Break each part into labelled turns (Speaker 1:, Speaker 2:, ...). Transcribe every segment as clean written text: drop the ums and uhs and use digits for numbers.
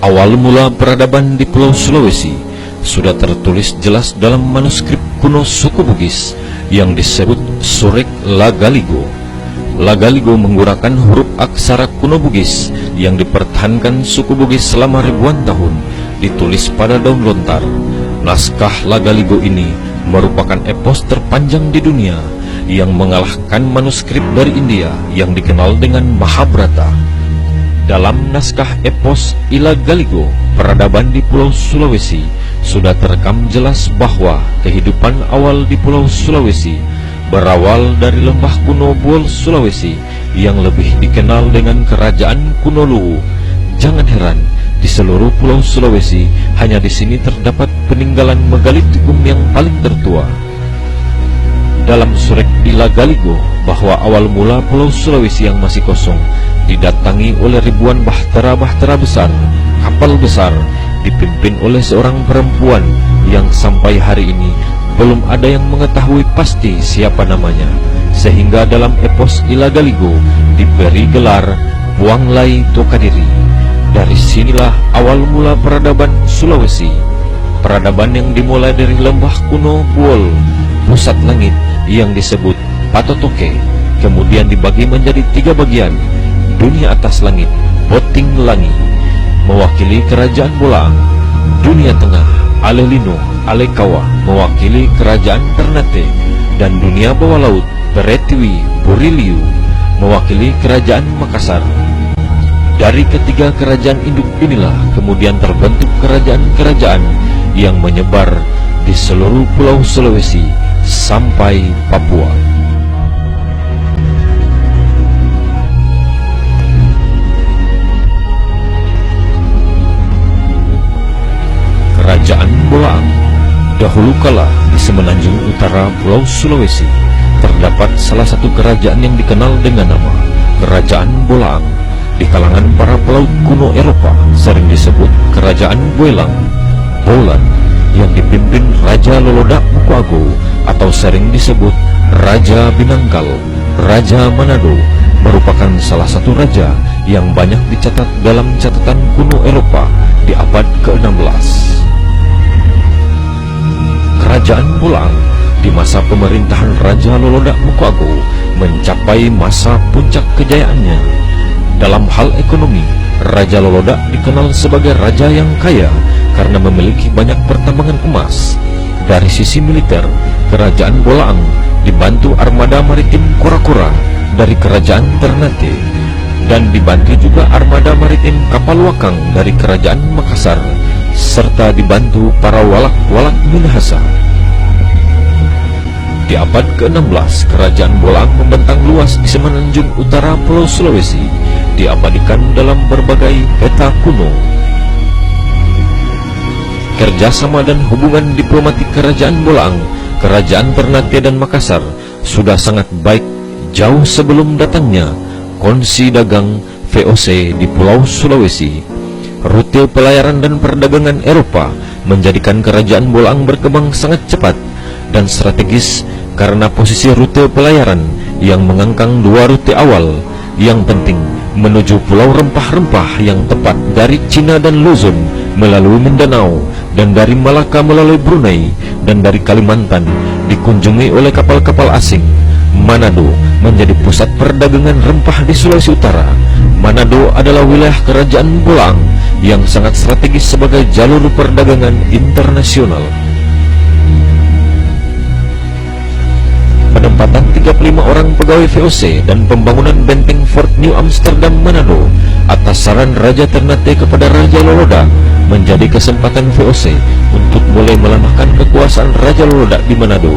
Speaker 1: Awal mula peradaban di Pulau Sulawesi sudah tertulis jelas dalam manuskrip kuno suku Bugis yang disebut Surek Lagaligo. Lagaligo menggunakan huruf aksara kuno Bugis yang dipertahankan suku Bugis selama ribuan tahun, ditulis pada daun lontar. Naskah Lagaligo ini merupakan epos terpanjang di dunia yang mengalahkan manuskrip dari India yang dikenal dengan Mahabharata. Dalam naskah epos Ilagaligo, peradaban di Pulau Sulawesi sudah terekam jelas bahwa kehidupan awal di Pulau Sulawesi berawal dari lembah kuno Buol Sulawesi yang lebih dikenal dengan Kerajaan Kuno Luwu. Jangan heran, di seluruh Pulau Sulawesi hanya di sini terdapat peninggalan megalitikum yang paling tertua. Dalam Surek Ilagaligo bahwa awal mula Pulau Sulawesi yang masih kosong didatangi oleh ribuan bahtera-bahtera besar, kapal besar dipimpin oleh seorang perempuan yang sampai hari ini belum ada yang mengetahui pasti siapa namanya, sehingga dalam epos Ilagaligo diberi gelar Buanglai Tokadiri. Dari sinilah awal mula peradaban Sulawesi, peradaban yang dimulai dari lembah kuno Buol, pusat langit yang disebut Patotoke, kemudian dibagi menjadi 3 bagian. Dunia atas langit, Boting Langi, mewakili kerajaan Bolaang. Dunia tengah, Alelino, Alekawa, mewakili kerajaan Ternate. Dan dunia bawah laut, Beretiwi, Buriliu, mewakili kerajaan Makassar. Dari ketiga kerajaan induk inilah kemudian terbentuk kerajaan-kerajaan yang menyebar di seluruh Pulau Sulawesi sampai Papua. Kerajaan Bolaang. Dahulu kala di semenanjung utara Pulau Sulawesi terdapat salah satu kerajaan yang dikenal dengan nama Kerajaan Bolaang. Di kalangan para pelaut kuno Eropa sering disebut Kerajaan Buelang, Bolan, yang dipimpin Raja Lolodak Mukoago, atau sering disebut Raja Binangkal. Raja Manado merupakan salah satu raja yang banyak dicatat dalam catatan kuno Eropa di abad ke-16. Kerajaan Bolaang di masa pemerintahan Raja Lolodak Mukoago mencapai masa puncak kejayaannya. Dalam hal ekonomi, Raja Lolodak dikenal sebagai raja yang kaya karena memiliki banyak pertambangan emas. Dari sisi militer, Kerajaan Bolaang dibantu armada maritim kora-kora dari Kerajaan Ternate, dan dibantu juga armada maritim kapal wakang dari Kerajaan Makassar, serta dibantu para walak-walak Minahasa. Di abad ke-16, Kerajaan Bolaang membentang luas di semenanjung utara Pulau Sulawesi, diabadikan dalam berbagai peta kuno. Kerjasama dan hubungan diplomatik Kerajaan Bolaang, Kerajaan Ternate dan Makassar sudah sangat baik jauh sebelum datangnya Konsi Dagang VOC di Pulau Sulawesi. Rute pelayaran dan perdagangan Eropa menjadikan Kerajaan Bolaang berkembang sangat cepat dan strategis karena posisi rute pelayaran yang mengangkang 2 rute awal yang penting menuju pulau rempah-rempah yang tepat dari Cina dan Luzon melalui Mindanao, dan dari Malaka melalui Brunei, dan dari Kalimantan dikunjungi oleh kapal-kapal asing. Manado menjadi pusat perdagangan rempah di Sulawesi Utara. Manado adalah wilayah kerajaan Bolaang yang sangat strategis sebagai jalur perdagangan internasional. Penempatan 35 orang pegawai VOC dan pembangunan benteng Fort New Amsterdam Manado atas saran Raja Ternate kepada Raja Loloda menjadi kesempatan VOC untuk mulai melemahkan kekuasaan Raja Loloda di Manado.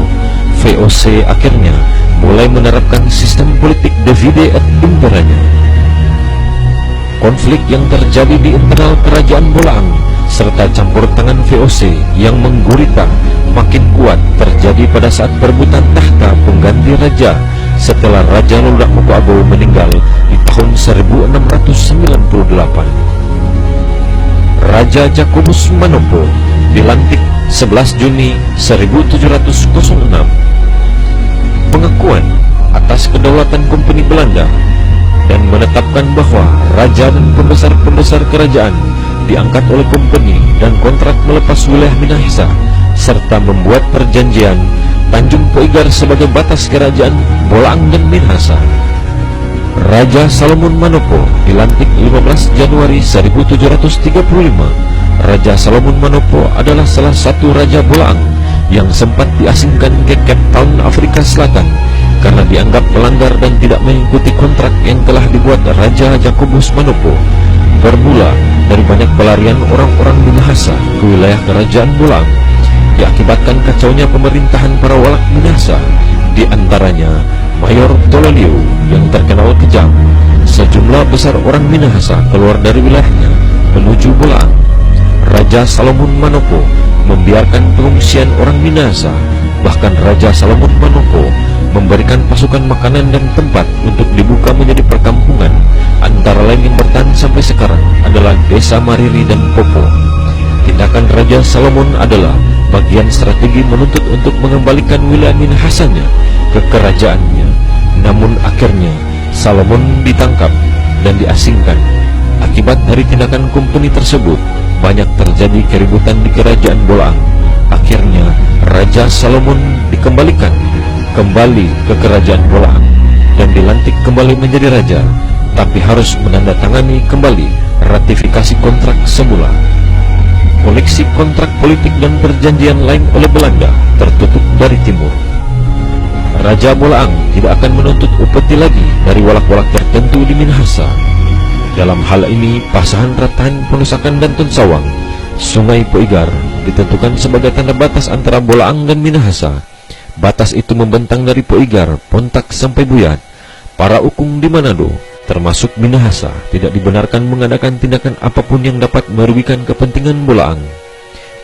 Speaker 1: VOC akhirnya mulai menerapkan sistem politik divide et imperanya. Konflik yang terjadi di internal kerajaan Bolaang serta campur tangan VOC yang menggurita makin kuat terjadi pada saat perebutan tahta pengganti raja setelah Raja Loloda Mokoago meninggal di tahun 1698. Raja Jacobus Manopo dilantik 11 Juni 1706. Pengakuan atas kedaulatan Kompeni Belanda dan menetapkan bahwa raja dan pembesar-pembesar kerajaan diangkat oleh Kompeni dan kontrak melepas wilayah Minahasa serta membuat perjanjian Tanjung Poigar sebagai batas kerajaan Bolaang dan Minahasa. Raja Salomon Manopo dilantik 15 Januari 1735. Raja Salomon Manopo adalah salah satu raja Bolaang yang sempat diasingkan ke Cape Town, Afrika Selatan karena dianggap melanggar dan tidak mengikuti kontrak yang telah dibuat Raja Jacobus Manopo. Bermula dari banyak pelarian orang-orang Minahasa ke wilayah kerajaan Bolaang diakibatkan kacaunya pemerintahan para walak Minahasa, di antaranya Mayor Tololio yang terkenal kejam. Sejumlah besar orang Minahasa keluar dari wilayahnya menuju Bolaang. Raja Salomon Manopo membiarkan pengungsian orang Minahasa. Bahkan Raja Salomon Manopo memberikan pasukan makanan dan tempat untuk dibuka menjadi perkampungan. Antara lain yang bertahan sampai sekarang adalah Desa Mariri dan Popo. Tindakan Raja Salomon adalah bagian strategi menuntut untuk mengembalikan wilayah Minahasanya ke kerajaannya. Namun akhirnya Salomon ditangkap dan diasingkan. Akibat dari tindakan Kompeni tersebut, banyak terjadi keributan di kerajaan Bolaang. Akhirnya Raja Salomon dikembalikan kembali ke kerajaan Bolaang dan dilantik kembali menjadi raja, tapi harus menandatangani kembali ratifikasi kontrak semula. Koleksi kontrak politik dan perjanjian lain oleh Belanda tertutup dari timur. Raja Bolaang tidak akan menuntut upeti lagi dari walak-walak tertentu di Minahasa. Dalam hal ini, pasahan Ratahan, Penusakan, dan Tonsawang, Sungai Poigar ditentukan sebagai tanda batas antara Bolaang dan Minahasa. Batas itu membentang dari Poigar, Pontak sampai Buyat. Para ukung di Manado, termasuk Minahasa, tidak dibenarkan mengadakan tindakan apapun yang dapat merugikan kepentingan Bolaang.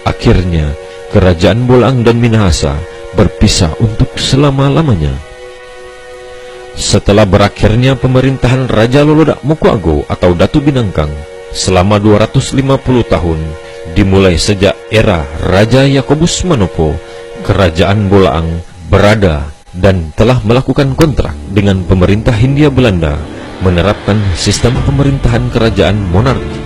Speaker 1: Akhirnya, kerajaan Bolaang dan Minahasa berpisah untuk selama-lamanya. Setelah berakhirnya pemerintahan Raja Loloda Mokoago atau Datu Binangkang selama 250 tahun, dimulai sejak era Raja Jacobus Manopo, kerajaan Bolaang berada dan telah melakukan kontrak dengan pemerintah Hindia Belanda menerapkan sistem pemerintahan kerajaan monarki.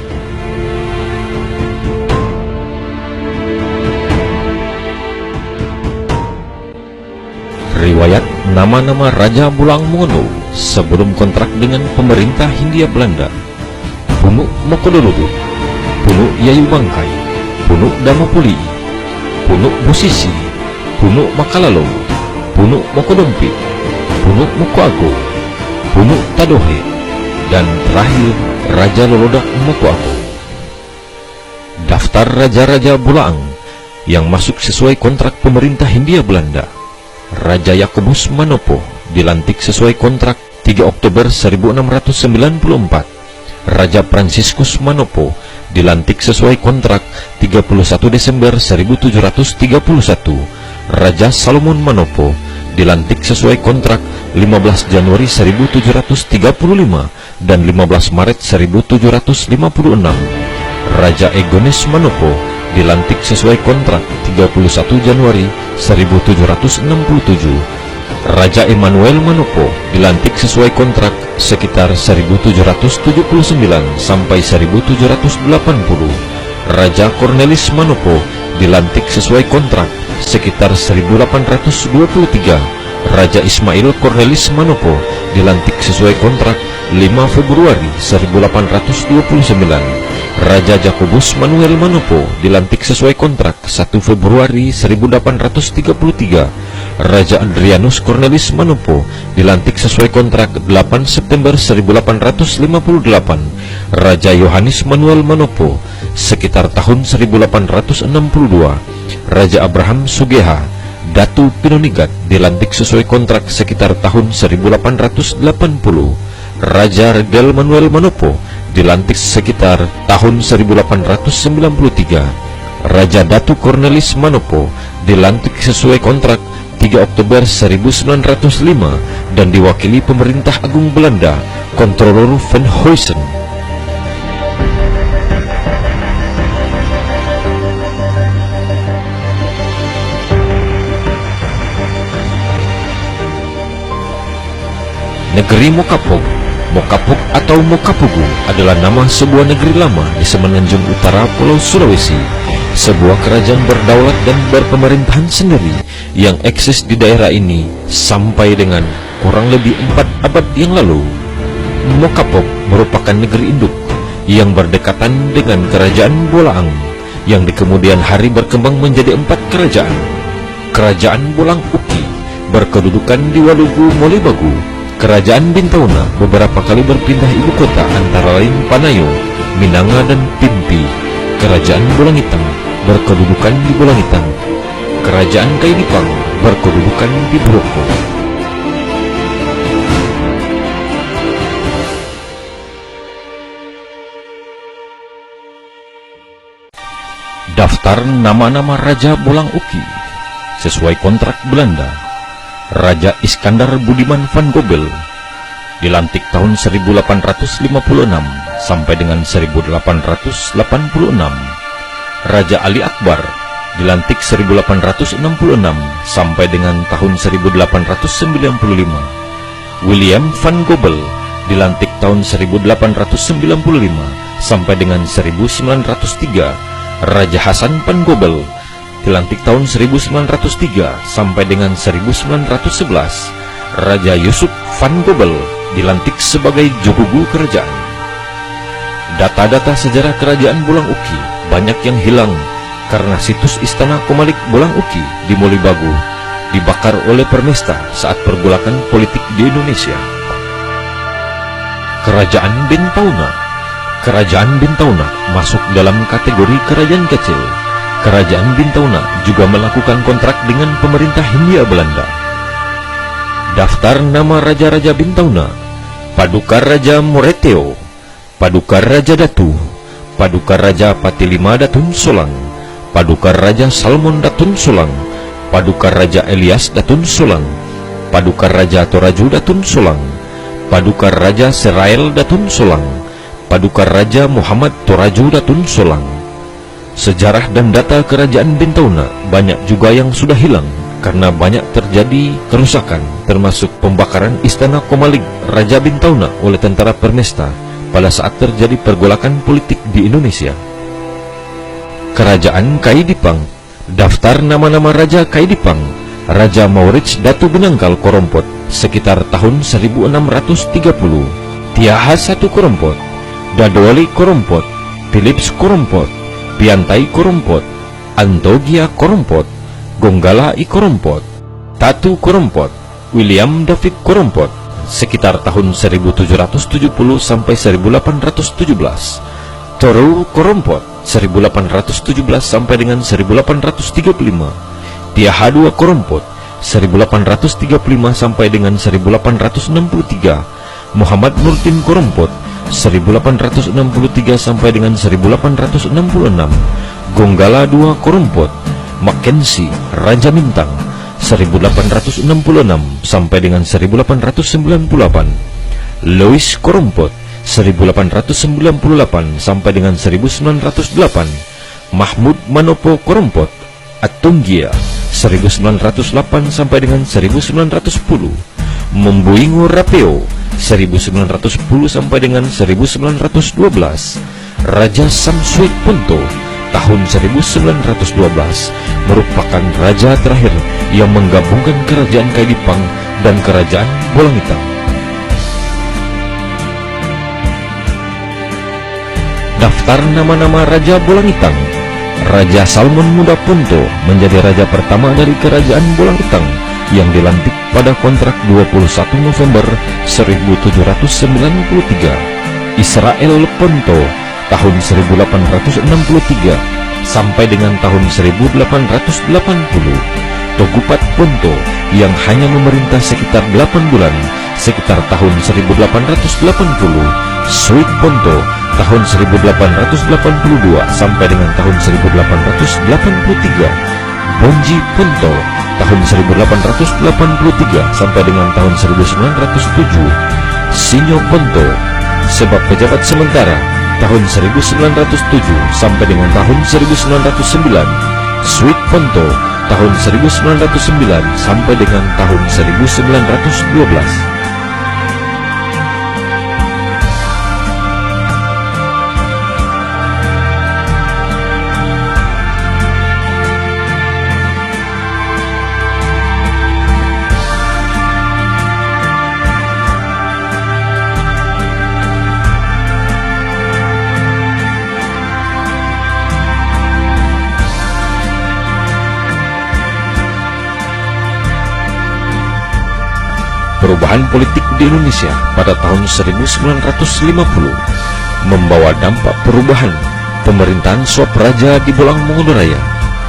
Speaker 1: Riwayat nama-nama Raja Bolaang Mongondo sebelum kontrak dengan pemerintah Hindia Belanda: Punuk Mokodolodo, Punuk Yayu Bangkai, Punuk Damopuli, Punuk Busisi, Punuk Makalalo, Punuk Mokodompit, Punuk Mokoago, Punuk Tadohe, dan terakhir Raja Loloda Mokoago. Daftar Raja-Raja Bolaang yang masuk sesuai kontrak pemerintah Hindia Belanda. Raja Jacobus Manopo dilantik sesuai kontrak 3 Oktober 1694. Raja Franciscus Manopo dilantik sesuai kontrak 31 Desember 1731. Raja Salomon Manopo dilantik sesuai kontrak 15 Januari 1735 dan 15 Maret 1756. Raja Egones Manopo dilantik sesuai kontrak 31 Januari 1767. Raja Emmanuel Manopo dilantik sesuai kontrak sekitar 1779 sampai 1780. Raja Cornelis Manopo dilantik sesuai kontrak sekitar 1823, Raja Ismail Cornelis Manopo dilantik sesuai kontrak 5 Februari 1829. Raja Jakobus Manuel Manopo dilantik sesuai kontrak 1 Februari 1833. Raja Adrianus Cornelis Manopo dilantik sesuai kontrak 8 September 1858. Raja Yohanes Manuel Manopo sekitar tahun 1862. Raja Abraham Sugeha Datu Pinonigat dilantik sesuai kontrak sekitar tahun 1880. Raja Redel Manuel Manopo dilantik sekitar tahun 1893. Raja Datu Cornelis Manopo dilantik sesuai kontrak 3 Oktober 1905 dan diwakili Pemerintah Agung Belanda, Kontrolor Van Huysen. Negeri Mokapog. Mokapog atau Mokapugu adalah nama sebuah negeri lama di semenanjung utara Pulau Sulawesi, sebuah kerajaan berdaulat dan berpemerintahan sendiri yang eksis di daerah ini sampai dengan kurang lebih 4 abad yang lalu. Mokapog merupakan negeri induk yang berdekatan dengan Kerajaan Bolaang yang di kemudian hari berkembang menjadi 4 kerajaan. Kerajaan Bolang Uki berkedudukan di Walugu Molibagu. Kerajaan Bintauna beberapa kali berpindah ibu kota antara lain Panayo, Minanga, dan Pimpi. Kerajaan Bolangitang berkedudukan di Bolangitang. Kerajaan Kaidipang berkedudukan di Broko. Daftar nama-nama Raja Bolang Uki sesuai kontrak Belanda. Raja Iskandar Budiman van Gobel dilantik tahun 1856 sampai dengan 1886. Raja Ali Akbar dilantik 1866 sampai dengan tahun 1895. William van Gobel dilantik tahun 1895 sampai dengan 1903. Raja Hasan van Gobel dilantik tahun 1903 sampai dengan 1911. Raja Yusuf van Gobel dilantik sebagai jogugu kerajaan. Data-data sejarah kerajaan Bolang Uki banyak yang hilang karena situs istana Komalik Bolang Uki di Molibagu dibakar oleh Permesta saat pergolakan politik di Indonesia. Kerajaan Bintauna. Kerajaan Bintauna masuk dalam kategori kerajaan kecil. Kerajaan Bintauna juga melakukan kontrak dengan pemerintah Hindia Belanda. Daftar nama Raja-Raja Bintauna: Paduka Raja Moreteo, Paduka Raja Datu, Paduka Raja Patilima Datun Solang, Paduka Raja Salmon Datun Solang, Paduka Raja Elias Datun Solang, Paduka Raja Toraju Datun Solang, Paduka Raja Serael Datun Solang, Paduka Raja Muhammad Toraju Datun Solang. Sejarah dan data kerajaan Bintauna banyak juga yang sudah hilang karena banyak terjadi kerusakan, termasuk pembakaran istana Komalik Raja Bintauna oleh tentara Permesta pada saat terjadi pergolakan politik di Indonesia. Kerajaan Kaidipang. Daftar nama-nama Raja Kaidipang: Raja Maurits Datu Binangkal Korompot sekitar tahun 1630, Tiaha I Korompot, Dadowali Korompot, Philips Korompot, Piantai Korompot, Antogia Korompot, Gonggala I Korompot, Tatu Korompot, William David Korompot sekitar tahun 1770 sampai 1817, Toru Korompot 1817 sampai dengan 1835, Tiaha II Korompot 1835 sampai dengan 1863, Muhammad Nurdin Korompot 1863 sampai dengan 1866, Gonggala II Korompot, Mackenzie Raja Mintang 1866 sampai dengan 1898, Louis Korompot 1898 sampai dengan 1908, Mahmud Manopo Korompot Atunggia 1908 sampai dengan 1910, Membuingo Rapeo 1910 sampai dengan 1912, Raja Samsuit Punto tahun 1912 merupakan raja terakhir yang menggabungkan kerajaan Kaidipang dan kerajaan Bolangitang. Daftar nama-nama Raja Bolangitang. Raja Salmon Muda Ponto menjadi raja pertama dari kerajaan Bolangitang yang dilantik pada kontrak 21 November 1793. Israel Ponto tahun 1863 sampai dengan tahun 1880. Togupat Ponto yang hanya memerintah sekitar 8 bulan sekitar tahun 1880. Sweet Ponto tahun 1882 sampai dengan tahun 1883. Bonji Ponto tahun 1883 sampai dengan tahun 1907. Sinyo Ponto sebab pejabat sementara tahun 1907 sampai dengan tahun 1909. Sweet Ponto tahun 1909 sampai dengan tahun 1912. Perubahan politik di Indonesia pada tahun 1950 membawa dampak perubahan pemerintahan suap raja di Bolang Mongondo Raya,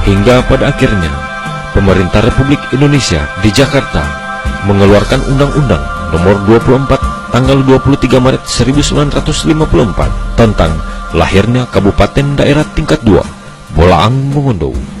Speaker 1: hingga pada akhirnya pemerintah Republik Indonesia di Jakarta mengeluarkan Undang-Undang Nomor 24 tanggal 23 Maret 1954 tentang lahirnya Kabupaten Daerah Tingkat 2 Bolaang Mongondo.